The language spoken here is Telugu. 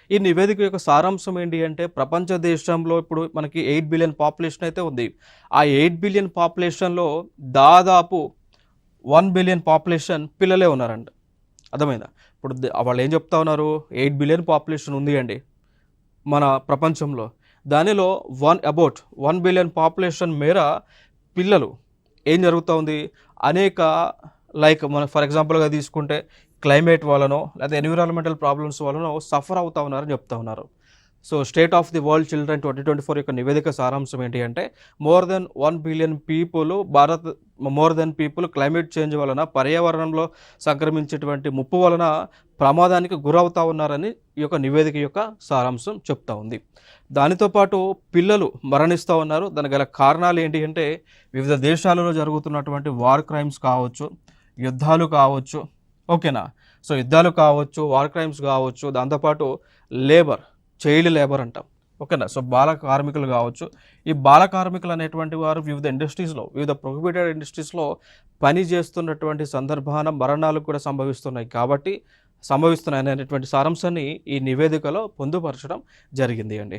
ఈ నివేదిక యొక్క సారాంశం ఏంటి అంటే ప్రపంచ దేశంలో ఇప్పుడు మనకి 8 బిలియన్ పాపులేషన్ అయితే ఉంది. ఆ 8 బిలియన్ పాపులేషన్‌లో దాదాపు 1 బిలియన్ పాపులేషన్ పిల్లలే ఉన్నారంట. అర్థమైందా? ఇప్పుడు వాళ్ళేం చెప్తా ఉన్నారు 8 బిలియన్ పాపులేషన్ ఉంది అండి మన ప్రపంచంలో. దానిలో అబౌట్ 1 బిలియన్ పాపులేషన్ మేర పిల్లలు. ఏం జరుగుతా ఉంది? అనేక లైక్ మనం ఫర్ ఎగ్జాంపుల్‌గా తీసుకుంటే క్లైమేట్ వలనో లేదా ఎన్విరాన్మెంటల్ ప్రాబ్లమ్స్ వలనో సఫర్ అవుతా ఉన్నారని చెప్తా ఉన్నారు. So state of the world children 2024 యొక్క నివేదిక సారాంశం ఏంటి అంటే more than 1 billion people climate change వలన పర్యావరణంలో సంక్రమించేటువంటి ముప్పు వలన ప్రమాదానికి గురవుతా ఉన్నారని ఈ యొక్క నివేదిక యొక్క సారాంశం చెప్తా ఉంది. దానితో పాటు పిల్లలు మరణిస్తూ ఉన్నారు. దానికి గల కారణాలు ఏంటి అంటే వివిధ దేశాలలో జరుగుతున్నటువంటి వార్ క్రైమ్స్ కావచ్చు, యుద్ధాలు కావచ్చు, ఓకేనా. సో యుద్ధాలు కావచ్చు, వార్ క్రైమ్స్ కావచ్చు, దాంతోపాటు చైల్డ్ లేబర్ అంటాం, ఓకేనా. సో బాల కార్మికులు కావచ్చు. ఈ బాల కార్మికులు అనేటువంటి వారు వివిధ ప్రొహిబిటెడ్ ఇండస్ట్రీస్లో పని చేస్తున్నటువంటి సందర్భాన మరణాలు కూడా సంభవిస్తున్నాయి అనేటువంటి సారాంశాన్ని ఈ నివేదికలో పొందుపరచడం జరిగింది అండి.